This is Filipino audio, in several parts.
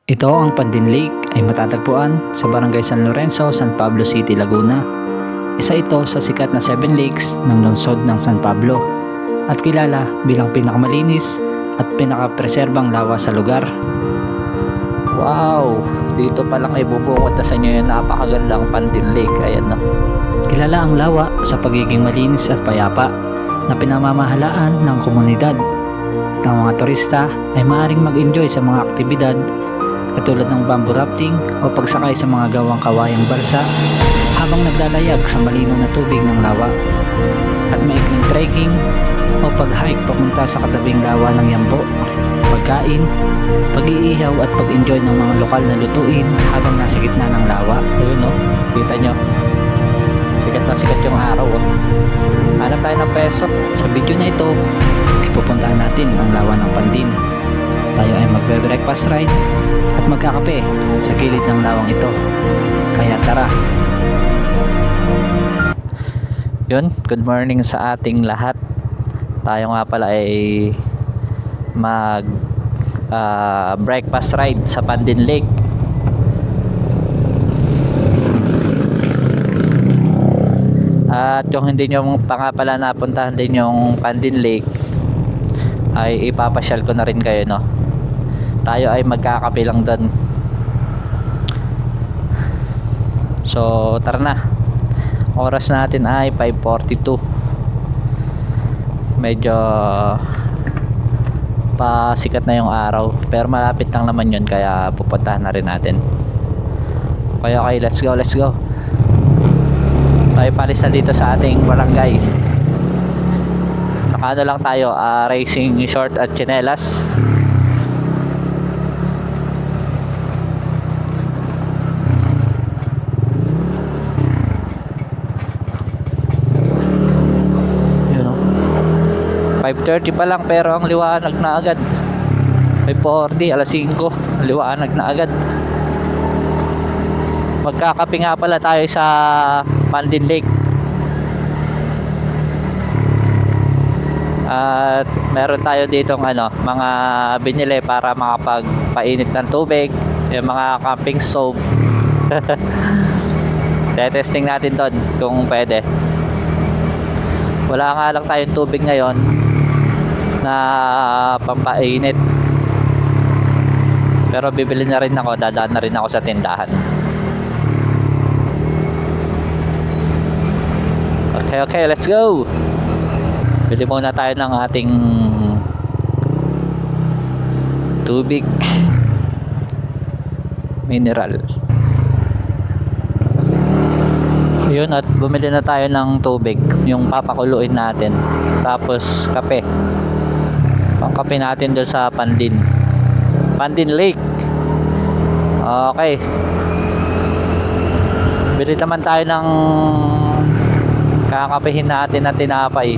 Ito ang Pandin Lake ay matatagpuan sa Barangay San Lorenzo, San Pablo City, Laguna. Isa ito sa sikat na 7 lakes ng lungsod ng San Pablo at kilala bilang pinakamalinis at pinakapreserbang lawa sa lugar. Wow! Dito pa lang ay bubukod na sa inyo yung napakagandang Pandin Lake. Ayan, no? Kilala ang lawa sa pagiging malinis at payapa na pinamamahalaan ng komunidad at ang mga turista ay maaaring mag-enjoy sa mga aktibidad katulad ng bamboo rafting o pagsakay sa mga gawang kawayang balsa habang naglalayag sa malinaw na tubig ng lawa at maikling trekking o pag-hike papunta sa katabing lawa ng Yambo, pagkain, pag-iihaw at pag-enjoy ng mga lokal na lutuin habang nasa gitna ng lawa. Ayun, no? Kita nyo, sikat na sikat yung araw, oh. Hanap tayo ng peso. Sa video na ito ay pupuntahan natin ang lawa ng Pandin. Tayo ay magbe-breakfast ride at magkakape sa gilid ng lawang ito. Kaya tara. Yun, good morning sa ating lahat. Tayo nga pala ay mag breakfast ride sa Pandin Lake. At yung hindi nyo pa nga pala napuntahan din yung Pandin Lake, ay ipapasyal ko na rin kayo, no? Tayo ay magkakape lang doon. So tara na. Oras natin ay 5:42. Medyo pasikat na yung araw, pero malapit lang naman yun, kaya pupuntahan na rin natin. Okay, let's go. Tayo palis na dito sa ating barangay. Nakaano lang tayo, racing short at tsinelas. Yun, 5:30 pa lang pero ang liwanag na agad. 5:40, alas 5, liwanag na agad. Magkakape nga pala tayo sa Pandin Lake. At meron tayo ditong mga binili para makapagpainit ng tubig, yung mga camping stove. Testing natin doon kung pwede. Wala nga lang tayong tubig ngayon na pampainit, pero bibili na rin ako, dadaan na rin ako sa tindahan. Okay, let's go. Bili muna tayo ng ating tubig mineral. Yun, at bumili na tayo ng tubig, yung papakuluin natin. Tapos kape, pangkape natin doon sa Pandin Lake. Okay, bili naman tayo ng kakapehin natin na tinapay.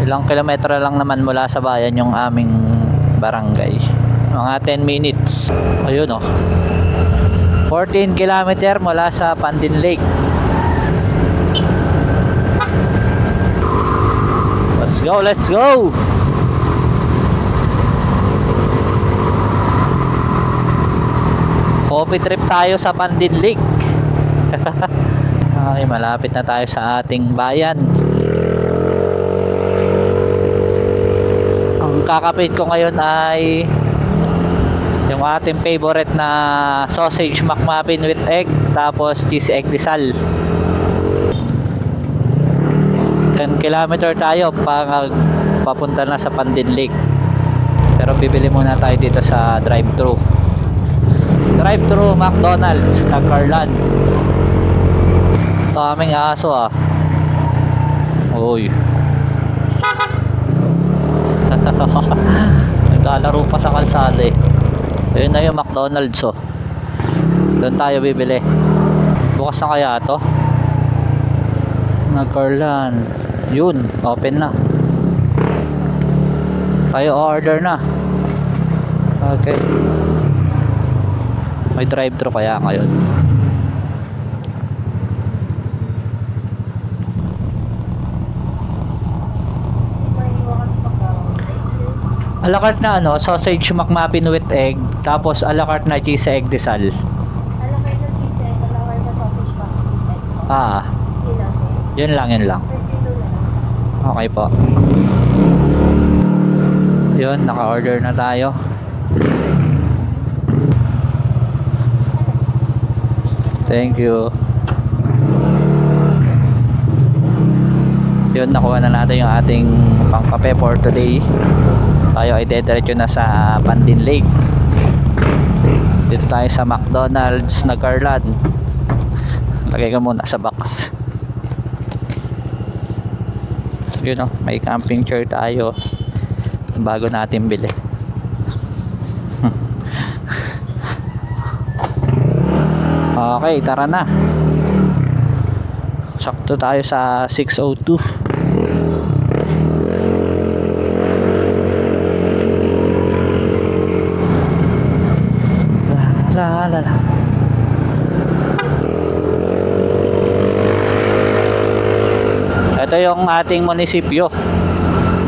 Ilang kilometro lang naman mula sa bayan yung aming barangay, mga 10 minutes. Ayun, 14 kilometer mula sa Pandin Lake. Let's go. Coffee trip tayo sa Pandin Lake. Okay, malapit na tayo sa ating bayan. Ang kakapit ko ngayon ay yung ating favorite na sausage McMuffin with egg, tapos cheese egg disal. 10 kilometer tayo papunta na sa Pandin Lake. Pero bibili muna tayo dito sa drive-thru McDonald's na Carlan. Ito aming aso, Uy. Naglalaro pa sa kalsada, eh. Ayun na yung McDonald's, doon tayo bibili. Bukas na kaya to? Nagkarlan. Yun, open na. Tayo order na. Okay. May drive-thru kaya ngayon. A la carte na ano, sausage McMuffin with egg, tapos a la carte na cheese egg desal. Alam ko yung cheese egg, alam ko yung sausage pa. Ah, Yun lang. yun lang. First yun lang. Okay po. Yun, naka-order na tayo. Thank you. Yun, nakuha na natin yung ating pangkape for today. Tayo ay dediretso na sa Pandin Lake. Dito tayo sa McDonald's na Carland. Lagay ko muna sa box. Yun, may camping chair tayo bago natin bili. Okay, tara na. Sakto tayo sa 6:02. La la la. Ito yung ating munisipyo,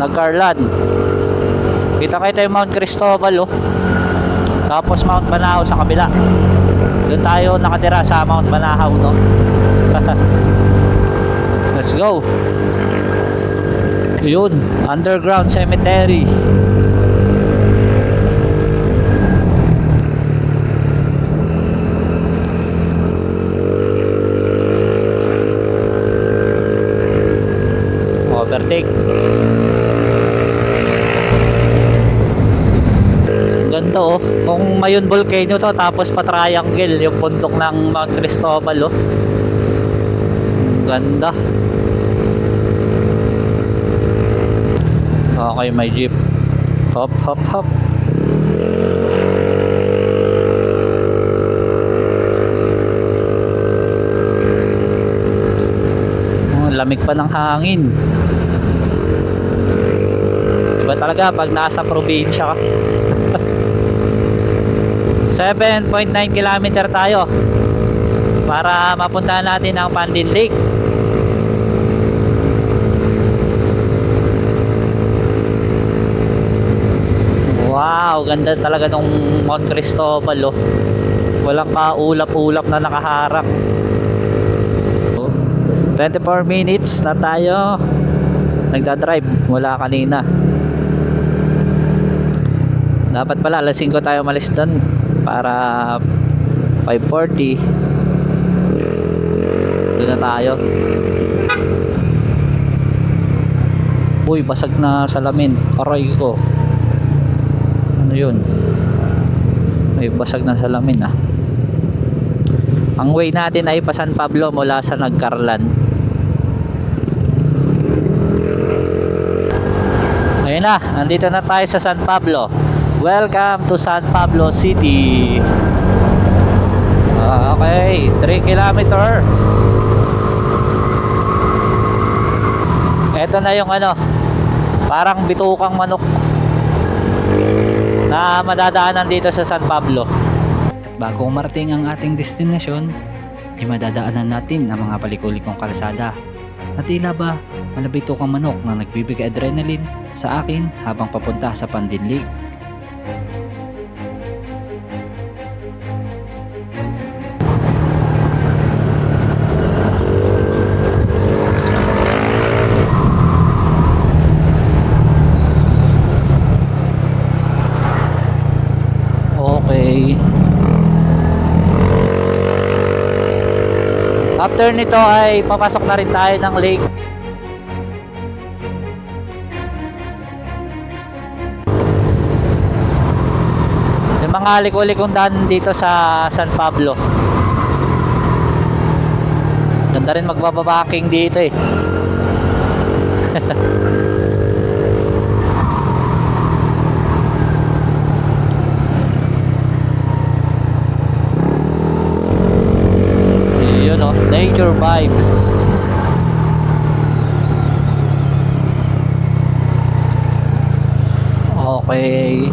Nagcarlan. Kita yung Mount Cristobal, oh. Tapos Mount Banahaw sa kabila. Doon tayo nakatira sa Mount Banahaw, no? Let's go. Yun, underground cemetery. Overtake. Ganda, oh. Kung Mayon Volcano to, tapos pa-triangle yung bundok ng Mount Cristobal, oh. Ganda. Okay, may jeep. Hop, hop, hop. Oh, lamig pa ng hangin. Iba talaga pag nasa probinsya ka. 7.9 kilometer tayo para mapuntahan natin ang Pandin Lake. Wow, ganda talaga nung Mount Cristobal, oh. Walang kaulap-ulap na nakaharang. 24 minutes na tayo nagdadrive mula kanina. Dapat pala alas 5 tayo malis doon para 5:40 doon na tayo. Uy, basag na salamin. Aray ko. Ano yun? May basag na salamin, ah. Ang way natin ay pa San Pablo mula sa Nagcarlan. Ayun na, nandito na tayo sa San Pablo. Welcome to San Pablo City. Okay, 3 kilometer. Ito na yung ano, parang bitukang manok na madadaanan dito sa San Pablo. At bago marating ang ating destinasyon, ay madadaanan natin ang mga palikulikong kalsada. At tila ba malabitukang manok na nagbibigay adrenaline sa akin habang papunta sa Pandin Lake. Okay. After nito ay papasok na rin tayo ng lake. Yung mga liko-likong daan dito sa San Pablo. Ganda rin magbababaking dito, eh. Nature vibes. Okay.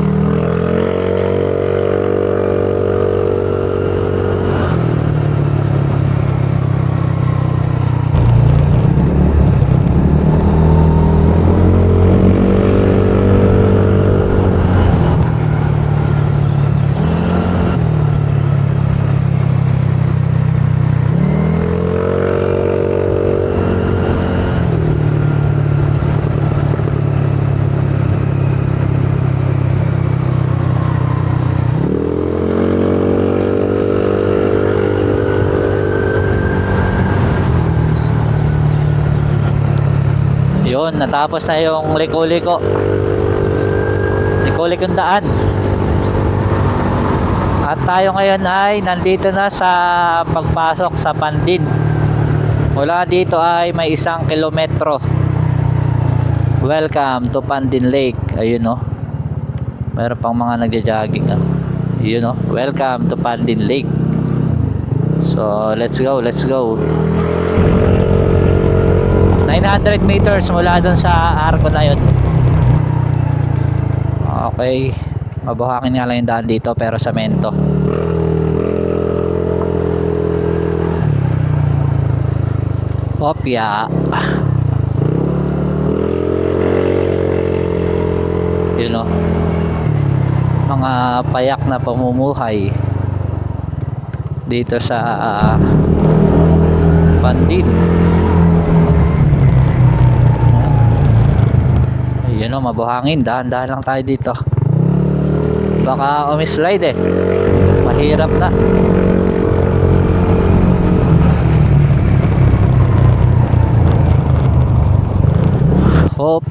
Yun, natapos na yung liko-liko. Liko-likong daan. At tayo ngayon ay nandito na sa pagpasok sa Pandin. Mula dito ay may 1 kilometro. Welcome to Pandin Lake. Ayun o. Meron pang mga nagja-jogging. Ayun o. Welcome to Pandin Lake. So, let's go. 900 meters mula dun sa arko na yun. Okay. Mabuhangin nga lang yung daan dito pero semento. Opya. Yun o. Mga payak na pamumuhay dito sa Pandin. Ayun o, mabuhangin. Dahan-dahan lang tayo dito. Baka umislide mahirap na. Hop.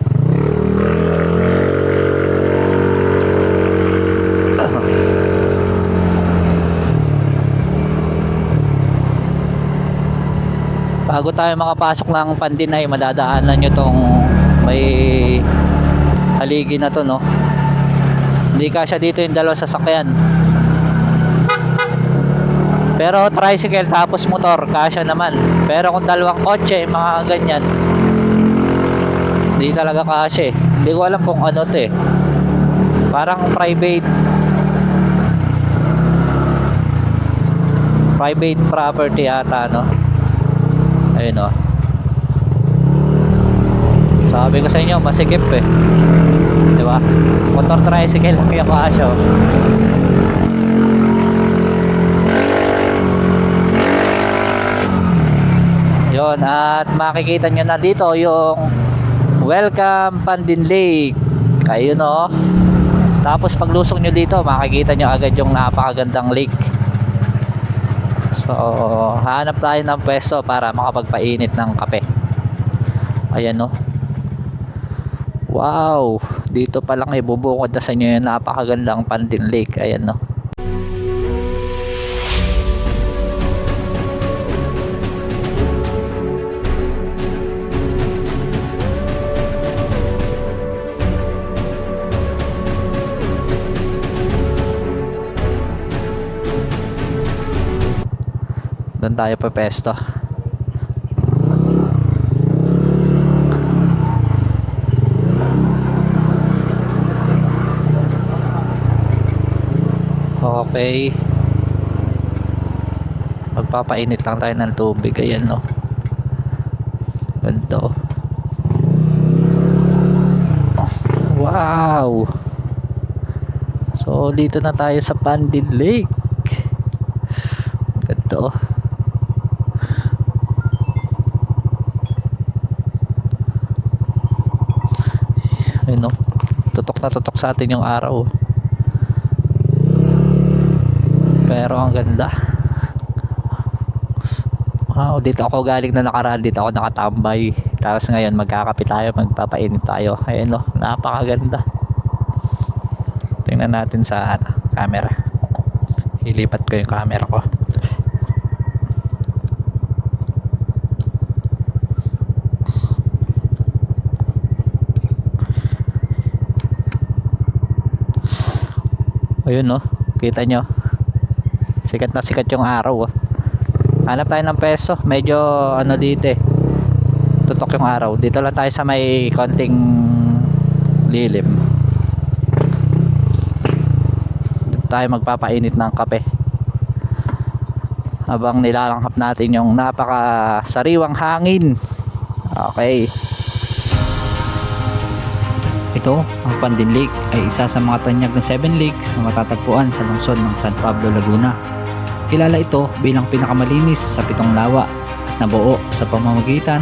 Bago tayo makapasok ng Pandin ay madadaanan nyo tong may haligi na to, no? Hindi kasya dito yung dalawang sasakyan. Pero tricycle tapos motor kasya naman. Pero kung dalawang kotse, mga ganyan, hindi talaga kasya. Hindi ko alam kung ano to Parang private property yata, no? Ayun o. Sabi ko sa inyo, masikip diba? Motor tricycle lang yung kasyo. Yun, at makikita nyo na dito yung Welcome Pandin Lake. Ayun o. Tapos paglusok nyo dito, makikita nyo agad yung napakagandang lake. So, hanap tayo ng pwesto para makapagpainit ng kape. Ayan o. Wow, dito pa lang ibubukod na sa inyo yung napakagandang Pandin Lake. Ayan no. Doon tayo pa pesto. Okay. Magpapainit lang tayo ng tubig. Ayan no. Ganda oh. Wow. So dito na tayo sa Pandin Lake. Ganda oh. Ayun no. Tutok na tutok sa atin yung araw. Pero ang ganda. Wow, dito ako galing na nakaraan. Dito ako nakatambay. Tapos ngayon magkakape tayo, magpapainit tayo. Ayun no, napakaganda. Tingnan natin sa camera. Ilipat ko yung camera ko. Ayun no, kita nyo. Sikat na sikat yung araw oh. Hanap tayo ng peso. Medyo ano dito tutok yung araw. Dito lang tayo sa may konting lilim. Dito tayo magpapainit ng kape habang nilalanghap natin yung napaka sariwang hangin. Okay. Ito, ang Pandin Lake ay isa sa mga tanyag ng 7 lakes na matatagpuan sa lungsod ng San Pablo, Laguna. Kilala ito bilang pinakamalinis sa 7 lawa at nabuo sa pamamagitan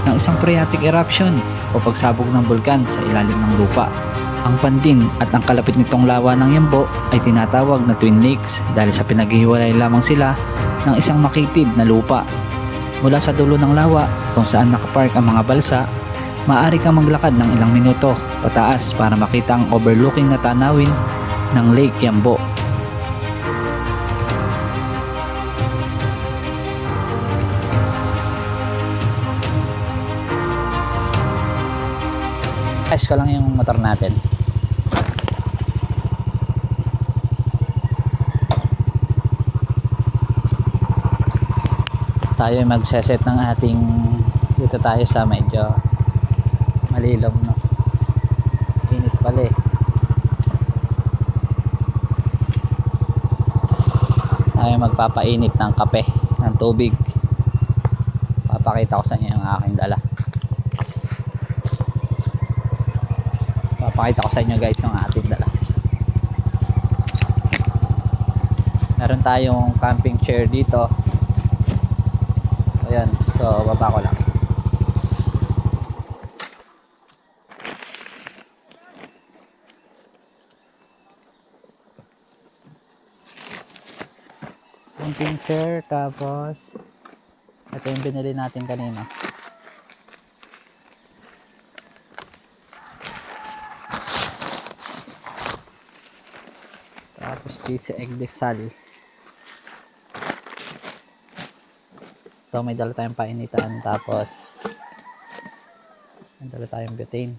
ng isang phreatic eruption o pagsabog ng bulkan sa ilalim ng lupa. Ang Pandin at ang kalapit nitong lawa ng Yambo ay tinatawag na Twin Lakes dahil sa pinaghihiwalay lamang sila ng isang makitid na lupa. Mula sa dulo ng lawa kung saan nakapark ang mga balsa Maaari kang maglakad ng ilang minuto pataas para makita ang overlooking na tanawin ng Lake Yambo. Ayos ko lang yung motor natin. Tayo ay magseset ng ating, dito tayo sa medyo malilom, no? Init pala eh. Tayo magpapainit ng kape, ng tubig. Papakita ko sa inyo yung aking dala. Papakita ko sa inyo guys yung ating dala. Meron tayong camping chair dito. Ayan, so baba ko lang. Camping chair, tapos ito yung binili natin kanina. Tapos cheese egg de sal. So may dala tayong painitan, tapos may dala tayong butane.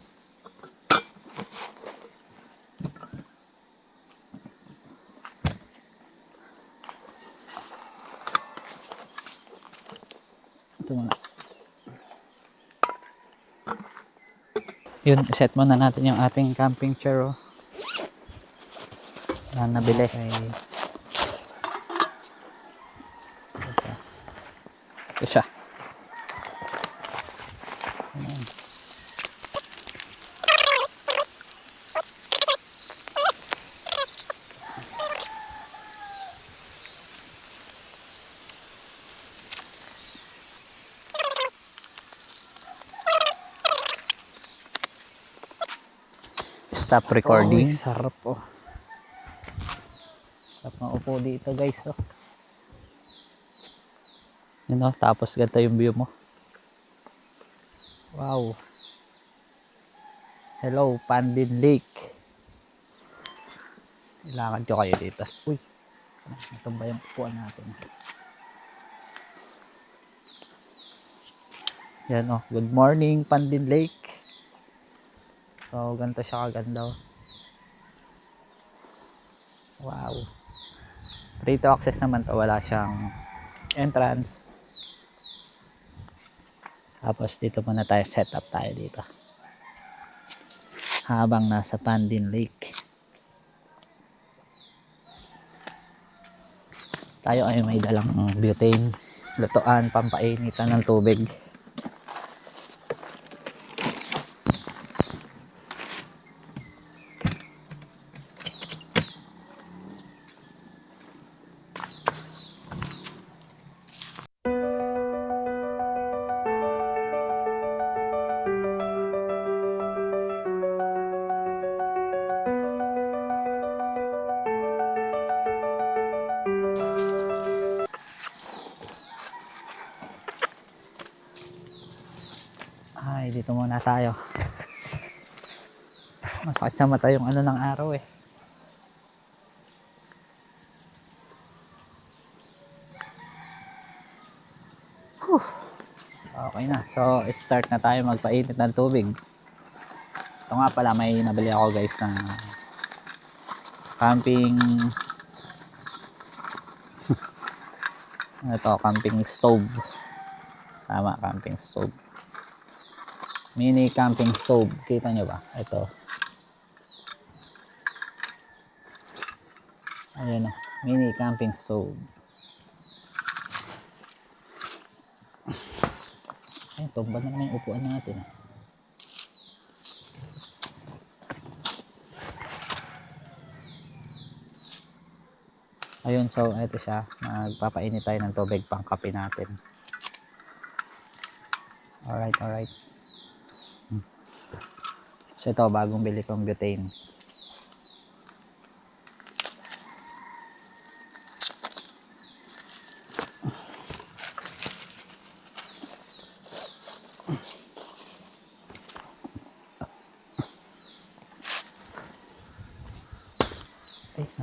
Ito muna. Yun, set muna natin yung ating camping chair, oh, na nabili. Okay. Ito siya. Ayan. Stop recording. Sarap, oh. Sarap ng upo dito guys, oh. Yun, oh, tapos ganito yung view mo. Wow. Hello, Pandin Lake. Ilakad ko kayo dito. Uy, ito ba yung upuan natin? Yan, oh, good morning Pandin Lake. So ganito siya kaganda, oh. Wow. Free to access naman to, wala siyang entrance. Tapos dito muna tayo, set up tayo dito habang nasa Pandin Lake. Tayo ay may dalang butane, lutuan, pampainitan ng tubig. Ay, dito muna tayo. Masakit sa mata yung ano ng araw eh. Whew. Okay na. So, start na tayo magpainit ng tubig. Ito nga pala, may nabili ako guys ng camping ito, camping stove. Tama, camping stove. Mini camping stove. Kita nyo ba? Ito. Ayan o. Mini camping stove. Ayan, tumba naman yung upuan natin. Ayun, so ito siya. Magpapainit tayo ng tubig pang kape natin. Alright, alright. So ito, bagong bili kong butane.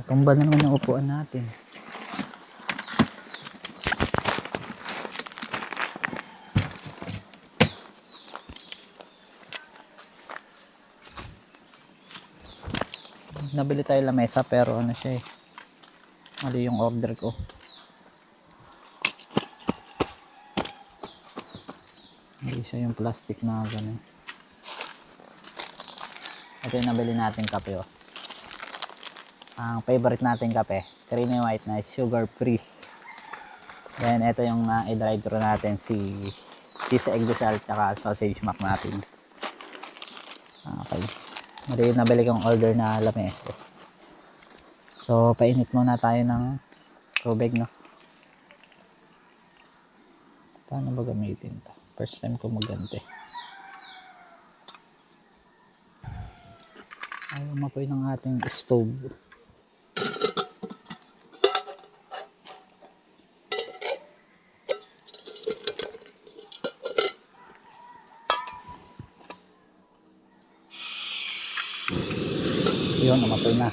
Tumba naman yung upuan natin. Nabili tayo lamesa pero ano siya eh. Mali yung order ko. Hindi siya yung plastic na gano'n. Ito yung nabili natin kape oh. Ang favorite natin kape, creamy white na sugar free. Then ito yung i-drive thru natin si cheese egg desal tsaka sausage mac natin. Okay. Ito yung nabili kong order na lamesa. So painit muna tayo ng tubig no. Paano ba gamitin ito? First time ko magante. Ayaw umapoy ng ating stove. Yun, umapoy na.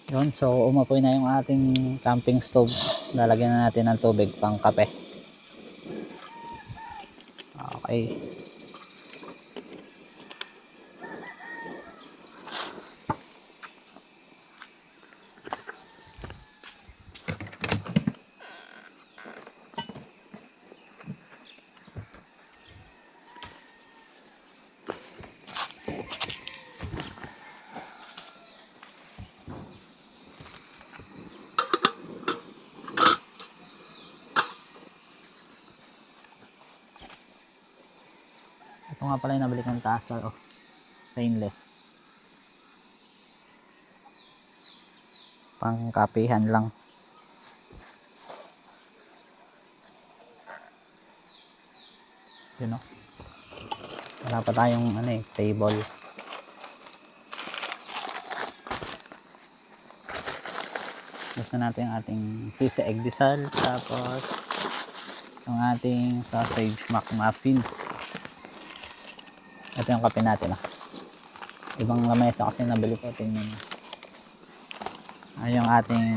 Yun, so umapoy na yung ating camping stove. Lalagyan na natin ng tubig pang kape. Okay. Ito nga pala yung nabili kong tasa oh. Stainless. Pang kapihan lang. Yun oh. Wala pa tayong ano eh, table. Gusto natin yung ating cheese egg desal. Tapos yung ating sausage mac muffin. Ito yung kape natin ah. Ibang lamesa kasi nabili ko. Tingnan nyo. Ay yung ating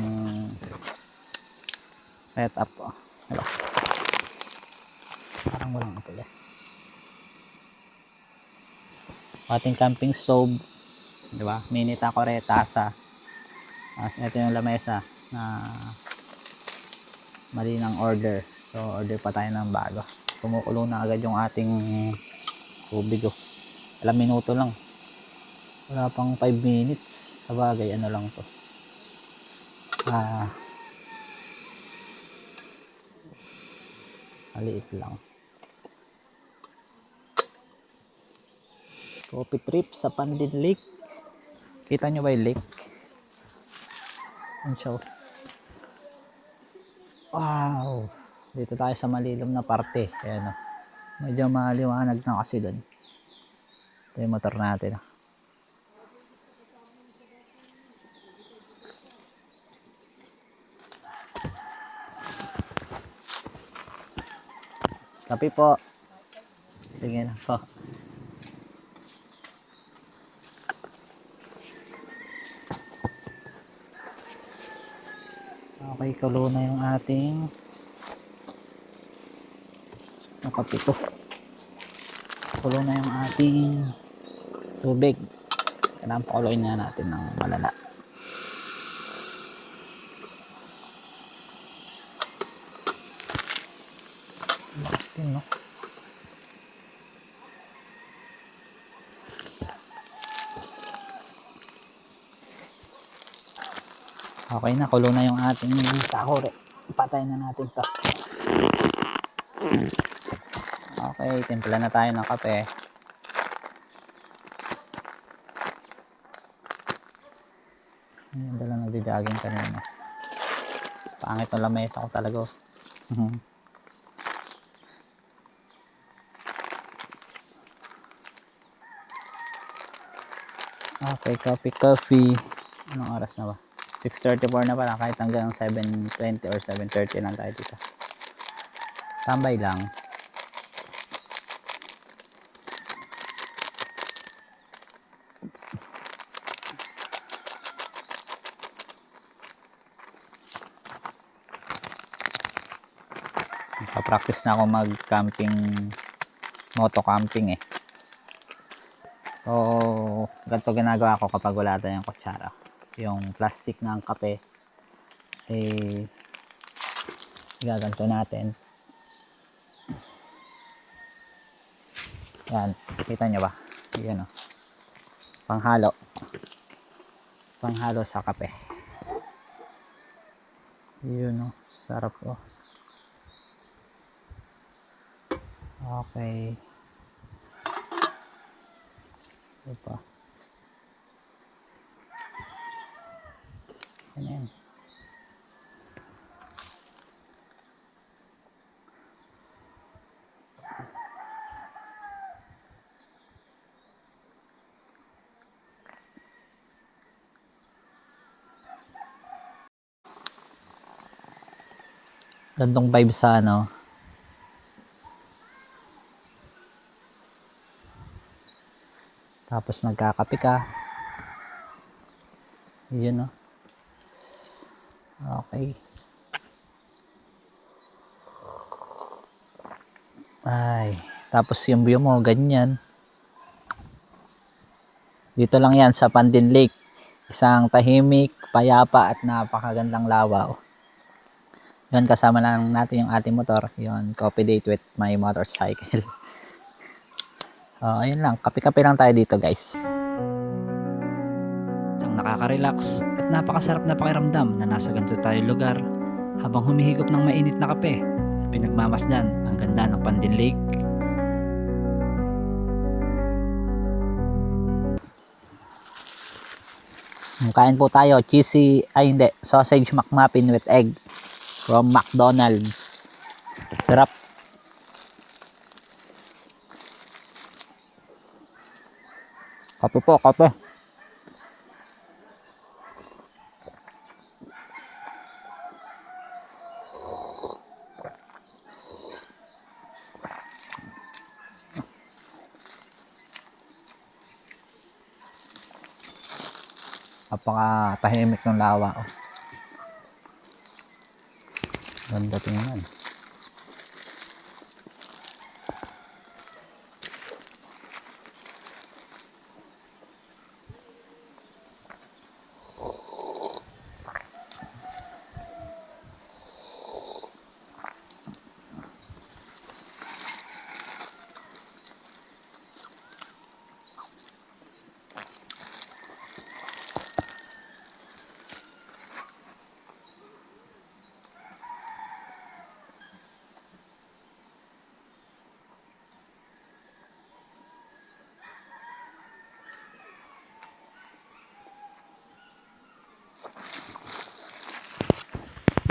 setup oh. Hello. Parang walang apel eh. Ating camping stove. Diba? Mini takore, tasa. Ito yung lamesa na mali ng order. So order pa tayo ng bago. Kumukulo na agad yung ating tubig oh. Ilang minuto lang. Wala pang 5 minutes. Sabagay ano lang to. Maliit lang. Coffee trip sa Pandin Lake. Kita nyo ba yung lake? Ang show. Wow. Dito tayo sa malilom na parte. Ayan o. Medyo maliwanag na kasi doon. Ito yung motor natin. Kape po. Sige na po. Okay, kulo na yung ating kape ko. Kulo na yung ating tubig. Kailangan pakuloyin na natin ng malala. Lakas din, no? Okay na, kulo na yung ating takore. Patay na natin to. Okay, timpla na tayo ng kape. Ayan, dala nagdidaging kanina. Pangit na lamesa ko talaga. Okay, coffee. Anong oras na ba? 6:34 na pala, kahit hanggang 7:20 or 7:30 lang tayo dito. Tambay lang. Nakapractice na ako mag-camping, moto-camping eh. So, ganito ginagawa ko kapag wala tayong kutsara. Yung plastic ng kape, eh, gaganto natin. Yan, kita nyo ba? Yan o. Panghalo. Panghalo sa kape. Yun o, sarap o. Okay. Ito pa. Yan. Gandong vibe sa ano. Tapos nagkakape ka. Yun o. Okay. Ay. Tapos yung view mo, ganyan. Dito lang yan sa Pandin Lake. Isang tahimik, payapa at napakagandang lawa. Yun, kasama lang natin yung ating motor. Yun, coffee date with my motorcycle. Ayun lang, kape-kape lang tayo dito guys. Isang nakaka-relax at napakasarap na pakiramdam na nasa ganito tayo lugar habang humihigop ng mainit na kape at pinagmamasdan ang ganda ng Pandin Lake. Kain po tayo, cheesy, ay hindi, sausage McMuffin with egg from McDonald's. Sarap. Kape po, kape. Napaka tahimik ng lawa. Ganda tingnan.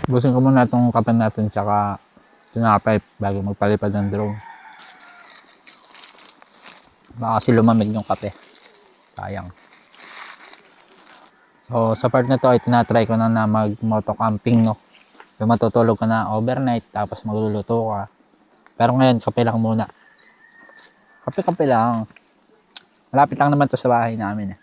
Busin ko muna itong kape natin tsaka tinapay bago magpalipad ng drone. Baka kasi lumamig yung kape. Sayang. So sa part na to ay tinatry ko na mag moto camping, no. Yung matutulog ka na overnight tapos magluluto ka. Pero ngayon kape lang muna. Kape lang. Malapit lang naman to sa bahay namin eh.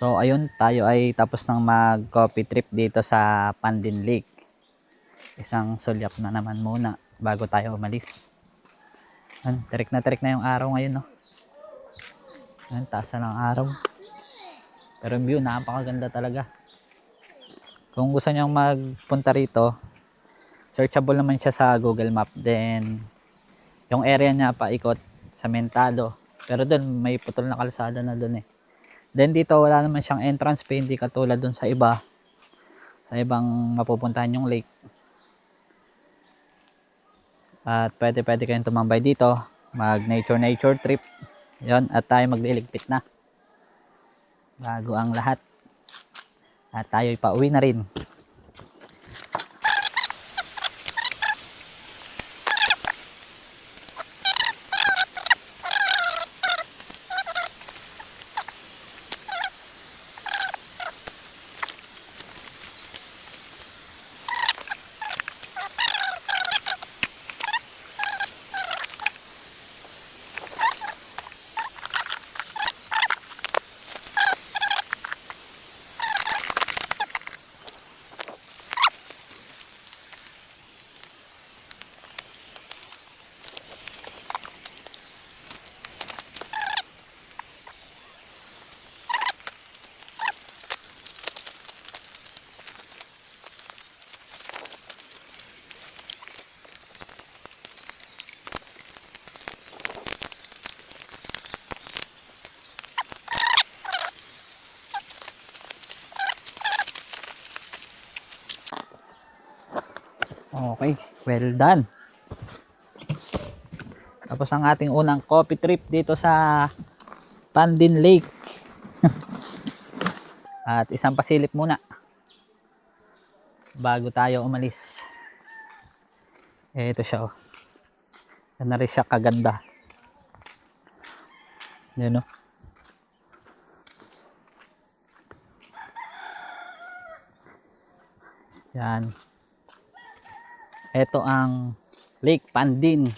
So ayun, tayo ay tapos ng mag coffee trip dito sa Pandin Lake. Isang sulyap na naman muna bago tayo umalis. Tirik na yung araw ngayon, no. Taas na ng araw. Pero yung view napakaganda talaga. Kung gusto nyo magpunta rito, searchable naman siya sa Google Map. Then yung area niya paikot sa Mentado. Pero doon may putol na kalsada na doon eh. Then dito wala naman siyang entrance fee, hindi katulad dun sa iba. Sa ibang mapupuntahan yung lake. At pwede kayong tumambay dito. Mag nature trip. Yon, at tayo magliligpit na. Bago ang lahat. At tayo pauwi na rin. Okay, well done. Tapos ang ating unang coffee trip dito sa Pandin Lake. At isang pasilip muna bago tayo umalis. Ito siya oh. Yan na rin siya kaganda. Yan oh. Yan. Ito ang Lake Pandin.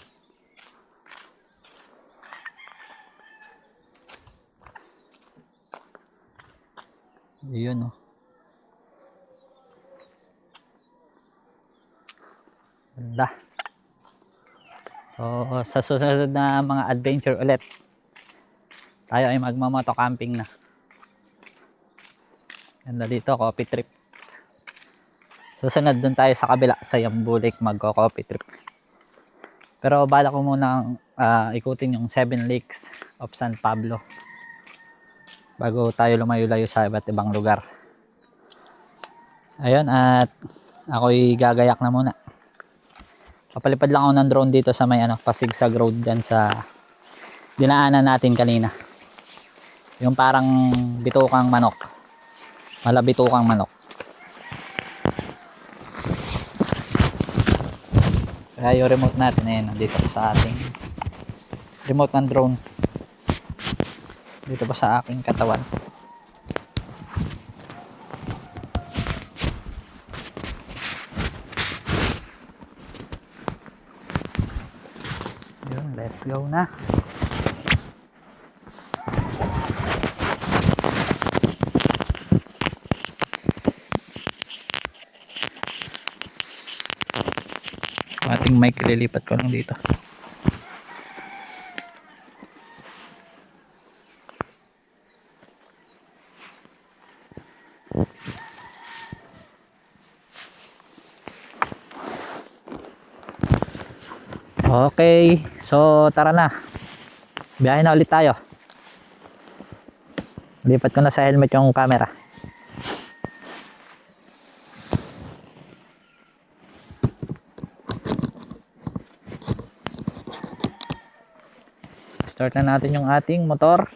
Yun oh. Ganda. So sa susunod na mga adventure ulit, tayo ay magmamoto camping na. Ganda dito, coffee trip. Susunod dun tayo sa kabila sa Yambu Lake magko-coffee trip. Pero bala ko muna ikutin yung 7 Lakes of San Pablo bago tayo lumayo-layo sa iba't ibang lugar. Ayun, at ako'y gagayak na muna. Papalipad lang ako ng drone dito sa may Pasigsag Road dyan sa dinaanan natin kanina. Yung parang bitukang manok. Malabitukang manok. Kaya yung remote natin ayun, dito pa sa ating remote ng drone. Dito pa sa aking katawan. Yun, let's go na. Ating mic lilipat ko lang dito. Okay, so tara na. Biyahe na ulit tayo. Lipat ko na sa helmet yung camera. Start na natin yung ating motor.